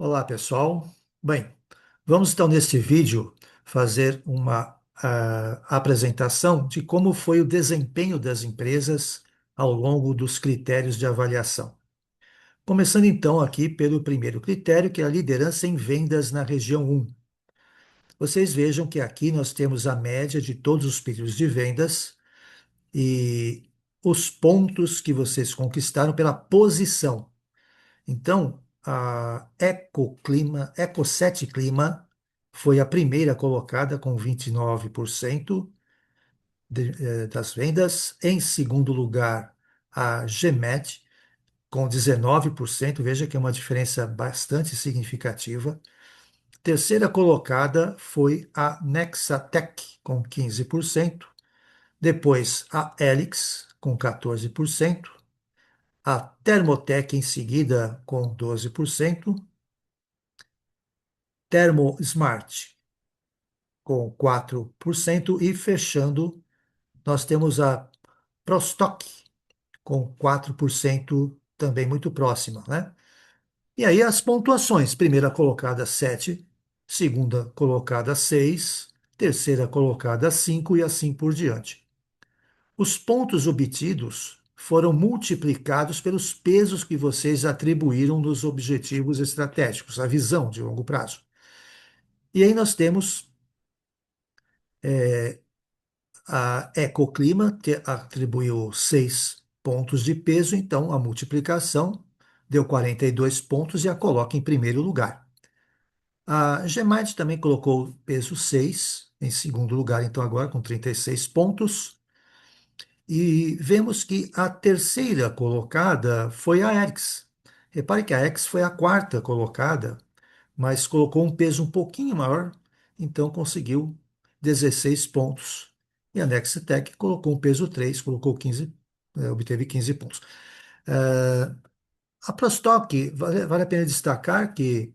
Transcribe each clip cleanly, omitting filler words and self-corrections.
Olá, pessoal. Bem, vamos então neste vídeo fazer uma apresentação de como foi o desempenho das empresas ao longo dos critérios de avaliação. Começando então aqui pelo primeiro critério, que é a liderança em vendas na região 1. Vocês vejam que aqui nós temos a média de todos os períodos de vendas e os pontos que vocês conquistaram pela posição. Então, a Eco7 Clima foi a primeira colocada com 29% das vendas. Em segundo lugar, a GMED com 19%. Veja que é uma diferença bastante significativa. Terceira colocada foi a Nexatec com 15%. Depois, a Helix com 14%. A Thermotec em seguida com 12%. Termo Smart com 4% e fechando, nós temos a Prostock com 4% também muito próxima, né? E aí as pontuações, primeira colocada 7, segunda colocada 6, terceira colocada 5 e assim por diante. Os pontos obtidos foram multiplicados pelos pesos que vocês atribuíram nos objetivos estratégicos, a visão de longo prazo. E aí nós temos a Ecoclima atribuiu 6 pontos de peso, então a multiplicação deu 42 pontos e a coloca em primeiro lugar. A Gemite também colocou peso 6 em segundo lugar, então agora com 36 pontos. E vemos que a terceira colocada foi a Erix. Repare que a Erix foi a quarta colocada, mas colocou um peso um pouquinho maior, então conseguiu 16 pontos. E a Nextech colocou um peso 3, colocou 15, obteve 15 pontos. Eh, a Prostock, vale a pena destacar que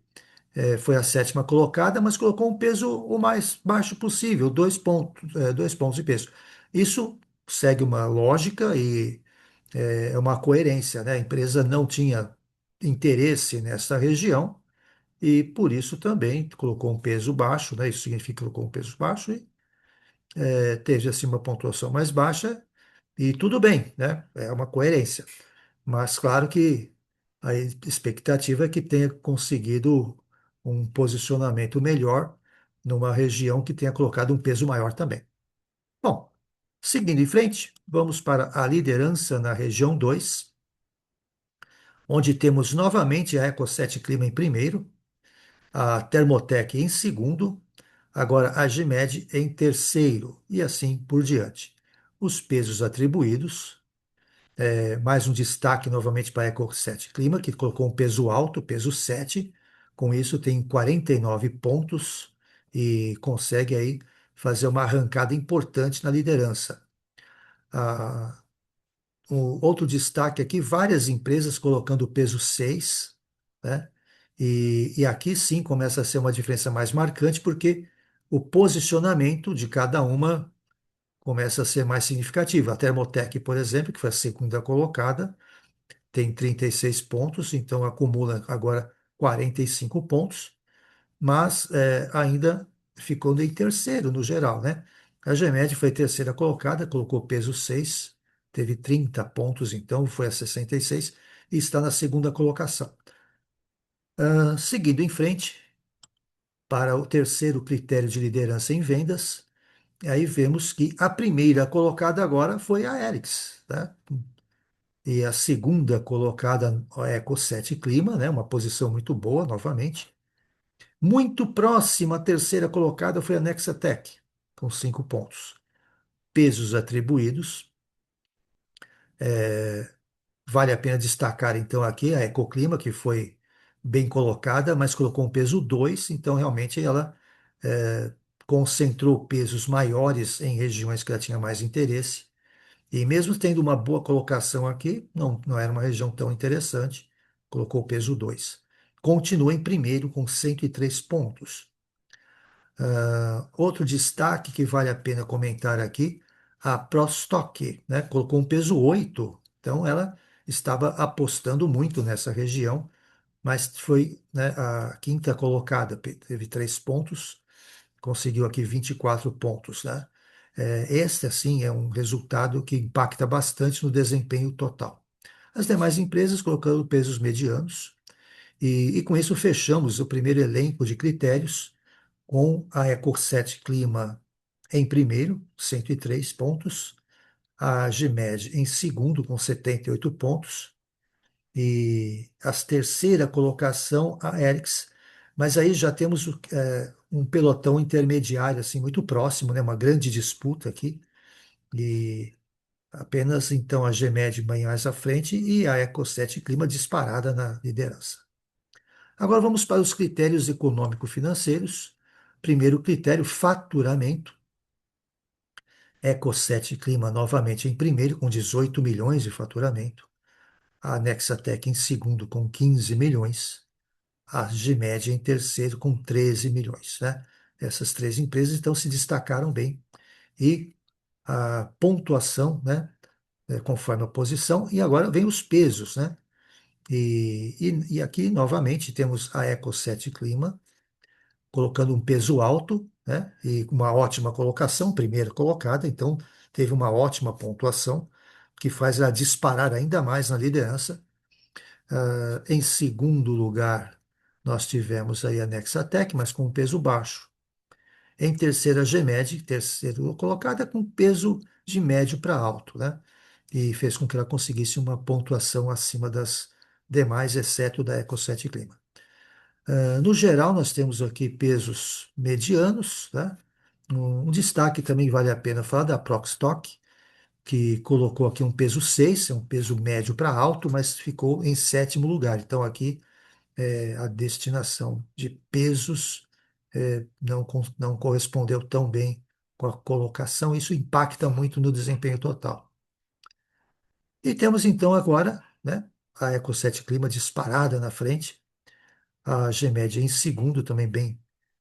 foi a sétima colocada, mas colocou um peso o mais baixo possível, 2 pontos de peso. Isso segue uma lógica e é uma coerência, né? A empresa não tinha interesse nessa região, e por isso também colocou um peso baixo, né? Isso significa que colocou um peso baixo e teve assim uma pontuação mais baixa, e tudo bem, né? É uma coerência. Mas claro que a expectativa é que tenha conseguido um posicionamento melhor numa região que tenha colocado um peso maior também. Bom, seguindo em frente, vamos para a liderança na região 2, onde temos novamente a Eco7 Clima em primeiro, a Thermotec em segundo, agora a GMED em terceiro e assim por diante. Os pesos atribuídos, mais um destaque novamente para a Eco7 Clima, que colocou um peso alto, peso 7, com isso tem 49 pontos e consegue aí fazer uma arrancada importante na liderança. Ah, um outro destaque aqui, várias empresas colocando o peso 6, né? E aqui sim começa a ser uma diferença mais marcante, porque o posicionamento de cada uma começa a ser mais significativo. A Thermotec, por exemplo, que foi a segunda colocada, tem 36 pontos, então acumula agora 45 pontos, mas ainda ficou em terceiro no geral, né? A GMED foi terceira colocada, colocou peso 6, teve 30 pontos, então foi a 66 e está na segunda colocação. Seguindo em frente, para o terceiro critério de liderança em vendas, aí vemos que a primeira colocada agora foi a Erics, né? E a segunda colocada, a Eco7 Clima, né? Uma posição muito boa, novamente. Muito próxima, a terceira colocada foi a Nexatec, com 5 pontos. Pesos atribuídos. Vale a pena destacar, então, aqui a Ecoclima, que foi bem colocada, mas colocou um peso 2, então realmente ela eh, concentrou pesos maiores em regiões que ela tinha mais interesse. E mesmo tendo uma boa colocação aqui, não era uma região tão interessante, colocou o peso 2. Continua em primeiro com 103 pontos. Outro destaque que vale a pena comentar aqui, a Prostock, né, colocou um peso 8, então ela estava apostando muito nessa região, mas foi, né, a quinta colocada, teve 3 pontos, conseguiu aqui 24 pontos, né? Este, assim, é um resultado que impacta bastante no desempenho total. As demais empresas colocando pesos medianos, e com isso fechamos o primeiro elenco de critérios, com a Ecoset Clima em primeiro, 103 pontos, a GMED em segundo, com 78 pontos, e a terceira colocação, a Erics, mas aí já temos um pelotão intermediário, assim, muito próximo, né, uma grande disputa aqui, e apenas então a GMED bem mais à frente e a Ecoset Clima disparada na liderança. Agora vamos para os critérios econômico-financeiros. Primeiro critério, faturamento. Ecoset Clima novamente em primeiro, com 18 milhões de faturamento. A Nexatec em segundo, com 15 milhões. A GMED em terceiro, com 13 milhões. Né? Essas três empresas então se destacaram bem. E a pontuação, né, conforme a posição. E agora vem os pesos. Né? E aqui, novamente, temos a Ecoset Clima, colocando um peso alto, né? E uma ótima colocação, primeira colocada, então teve uma ótima pontuação, que faz ela disparar ainda mais na liderança. Em segundo lugar, nós tivemos aí a Nexatec, mas com um peso baixo. Em terceira, a GMED, terceira colocada, com peso de médio para alto, né? E fez com que ela conseguisse uma pontuação acima das demais, exceto da Ecoset Clima. No geral, nós temos aqui pesos medianos, né? Um destaque também vale a pena falar da Proxstock, que colocou aqui um peso 6, é um peso médio para alto, mas ficou em sétimo lugar. Então, aqui a destinação de pesos não correspondeu tão bem com a colocação, isso impacta muito no desempenho total. E temos então agora, né, a Ecoset Clima disparada na frente, a GMED em segundo, também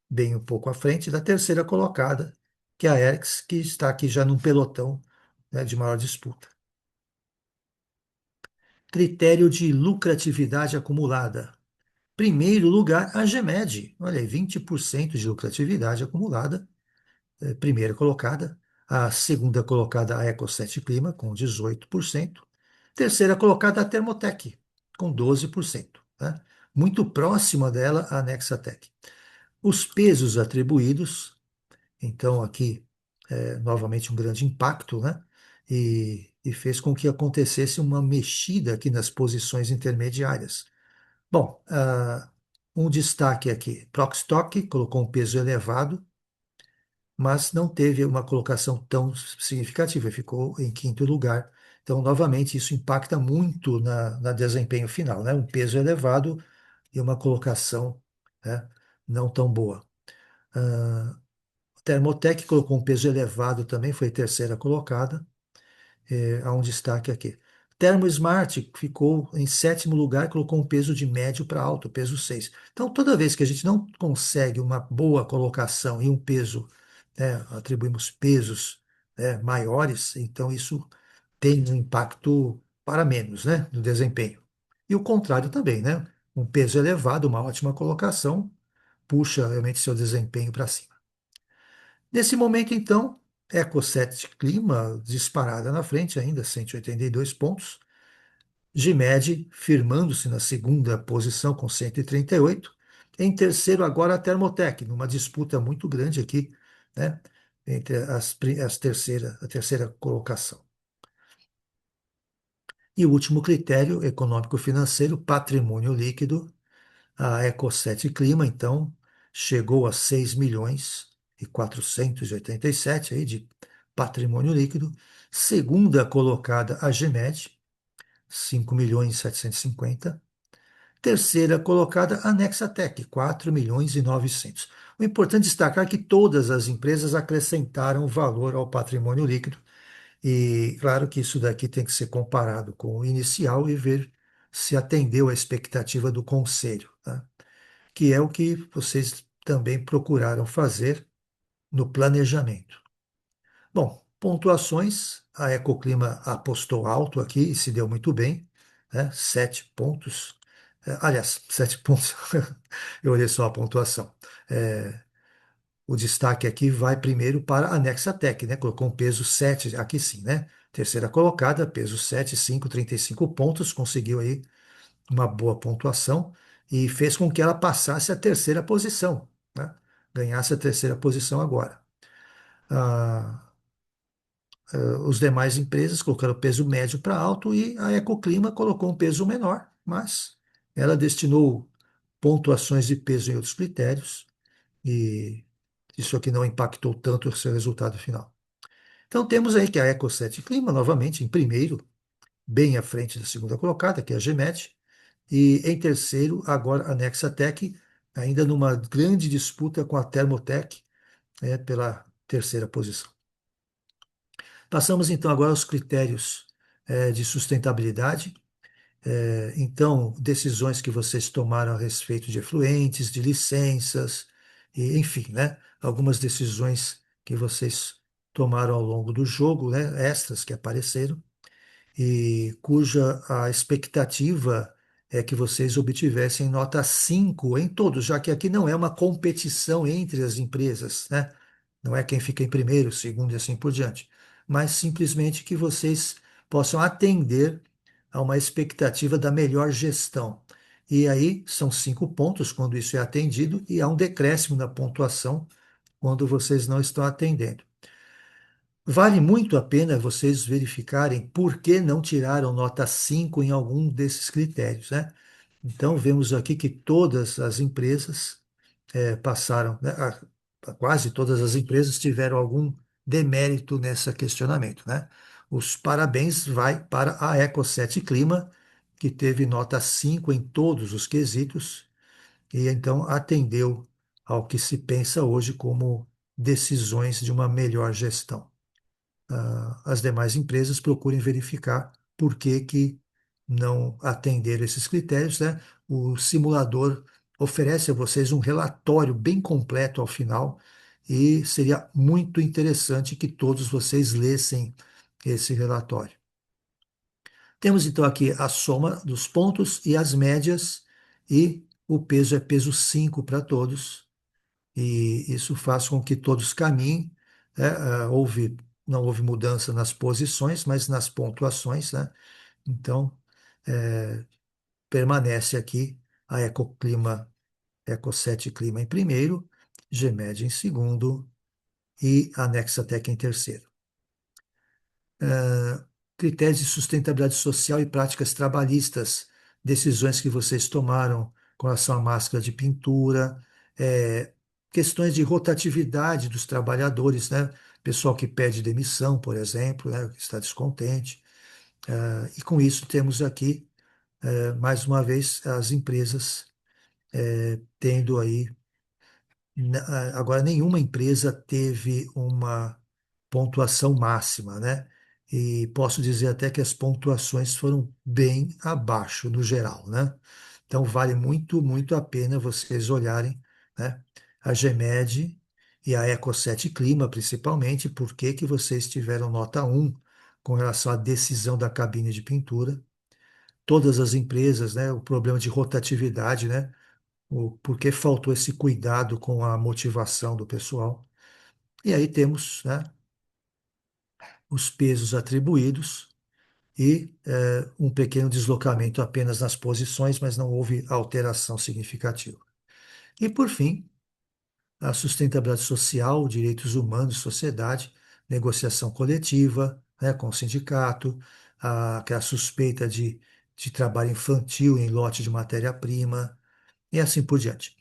bem um pouco à frente, da terceira colocada, que é a Erics, que está aqui já num pelotão, né, de maior disputa. Critério de lucratividade acumulada. Primeiro lugar, a GMED. Olha aí, 20% de lucratividade acumulada, primeira colocada. A segunda colocada, a Ecoset Clima, com 18%. Terceira colocada, a Thermotec, com 12%. Né? Muito próxima dela, a Nexatec. Os pesos atribuídos, então aqui, novamente um grande impacto, né? E fez com que acontecesse uma mexida aqui nas posições intermediárias. Bom, um destaque aqui, Proxstock colocou um peso elevado, mas não teve uma colocação tão significativa, ficou em quinto lugar. Então, novamente, isso impacta muito na desempenho final, né? Um peso elevado e uma colocação, né, não tão boa. Ah, Thermotec colocou um peso elevado também, foi terceira colocada. Há um destaque aqui. Thermosmart ficou em sétimo lugar, colocou um peso de médio para alto, peso 6. Então, toda vez que a gente não consegue uma boa colocação e um peso, né, atribuímos pesos, né, maiores, então isso tem um impacto para menos, né, no desempenho. E o contrário também, né? Um peso elevado, uma ótima colocação, puxa realmente seu desempenho para cima. Nesse momento, então, Ecoset Clima disparada na frente ainda, 182 pontos. GMED firmando-se na segunda posição com 138. Em terceiro, agora a Thermotec, numa disputa muito grande aqui, né, entre a terceira colocação. E o último critério econômico-financeiro, patrimônio líquido. A Ecoset Clima, então, chegou a 6 milhões e 487 aí de patrimônio líquido. Segunda colocada, a GMED, 5 milhões e 750. Terceira colocada, a Nexatec, 4 milhões e 900. O importante é destacar que todas as empresas acrescentaram valor ao patrimônio líquido. E claro que isso daqui tem que ser comparado com o inicial e ver se atendeu à expectativa do conselho, tá? Que é o que vocês também procuraram fazer no planejamento. Bom, pontuações, a Ecoclima apostou alto aqui e se deu muito bem, né? 7 pontos. Aliás, 7 pontos. Eu olhei só a pontuação. É, o destaque aqui vai primeiro para a Nexatec, né? Colocou um peso 7 aqui sim, né? Terceira colocada, peso 7, 5, 35 pontos, conseguiu aí uma boa pontuação e fez com que ela passasse a terceira posição, né? Ganhasse a terceira posição agora. Ah, os demais empresas colocaram peso médio para alto e a Ecoclima colocou um peso menor, mas ela destinou pontuações de peso em outros critérios e isso aqui não impactou tanto o seu resultado final. Então temos aí que a Eco7 Clima, novamente, em primeiro, bem à frente da segunda colocada, que é a GMET, e em terceiro, agora a Nexatec, ainda numa grande disputa com a Thermotec, pela terceira posição. Passamos então agora aos critérios de sustentabilidade. Então, decisões que vocês tomaram a respeito de efluentes, de licenças, e, enfim, né? Algumas decisões que vocês tomaram ao longo do jogo, né? Extras que apareceram e cuja a expectativa é que vocês obtivessem nota 5 em todos, já que aqui não é uma competição entre as empresas, né? Não é quem fica em primeiro, segundo e assim por diante, mas simplesmente que vocês possam atender a uma expectativa da melhor gestão. E aí são 5 pontos quando isso é atendido e há um decréscimo na pontuação quando vocês não estão atendendo. Vale muito a pena vocês verificarem por que não tiraram nota 5 em algum desses critérios, né? Então, vemos aqui que todas as empresas passaram, né? Quase todas as empresas tiveram algum demérito nesse questionamento, né? Os parabéns vai para a Eco7 Clima, que teve nota 5 em todos os quesitos e então atendeu ao que se pensa hoje como decisões de uma melhor gestão. As demais empresas procurem verificar por que que não atenderam esses critérios, né? O simulador oferece a vocês um relatório bem completo ao final e seria muito interessante que todos vocês lessem esse relatório. Temos então aqui a soma dos pontos e as médias e o peso é peso 5 para todos e isso faz com que todos caminhem, né? Não houve mudança nas posições, mas nas pontuações, né? Então, permanece aqui a Ecoclima, Eco7 Clima em primeiro, GMED em segundo e a Nexatec em terceiro. Critérios de sustentabilidade social e práticas trabalhistas, decisões que vocês tomaram com relação à máscara de pintura, é, questões de rotatividade dos trabalhadores, né? Pessoal que pede demissão, por exemplo, né? Que está descontente. E com isso temos aqui, mais uma vez, as empresas tendo aí agora, nenhuma empresa teve uma pontuação máxima, né? E posso dizer até que as pontuações foram bem abaixo no geral, né? Então, vale muito, muito a pena vocês olharem, né? A GEMED e a Eco7 Clima, principalmente, porque que vocês tiveram nota 1 com relação à decisão da cabine de pintura. Todas as empresas, né? O problema de rotatividade, né? Porque faltou esse cuidado com a motivação do pessoal. E aí temos, né, os pesos atribuídos e um pequeno deslocamento apenas nas posições, mas não houve alteração significativa. E, por fim, a sustentabilidade social, direitos humanos, sociedade, negociação coletiva, né, com o sindicato, aquela suspeita de trabalho infantil em lote de matéria-prima, e assim por diante.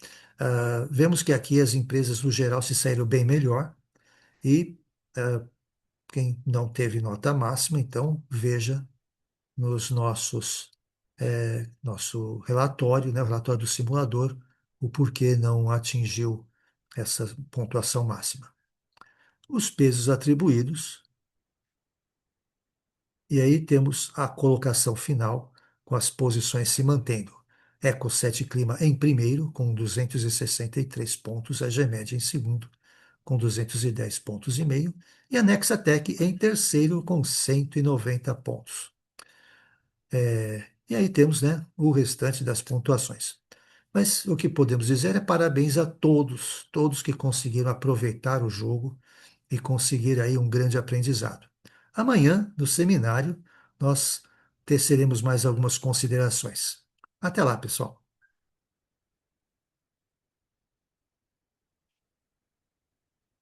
Vemos que aqui as empresas, no geral, se saíram bem melhor e quem não teve nota máxima, então veja nos nosso relatório, né, o relatório do simulador, o porquê não atingiu essa pontuação máxima. Os pesos atribuídos, e aí temos a colocação final com as posições se mantendo. Eco 7 Clima em primeiro, com 263 pontos, a GEMED em segundo, com 210 pontos e meio, e a Nexatec em terceiro, com 190 pontos. E aí temos, né, o restante das pontuações. Mas o que podemos dizer é parabéns a todos, todos que conseguiram aproveitar o jogo e conseguir aí um grande aprendizado. Amanhã, no seminário, nós teceremos mais algumas considerações. Até lá, pessoal.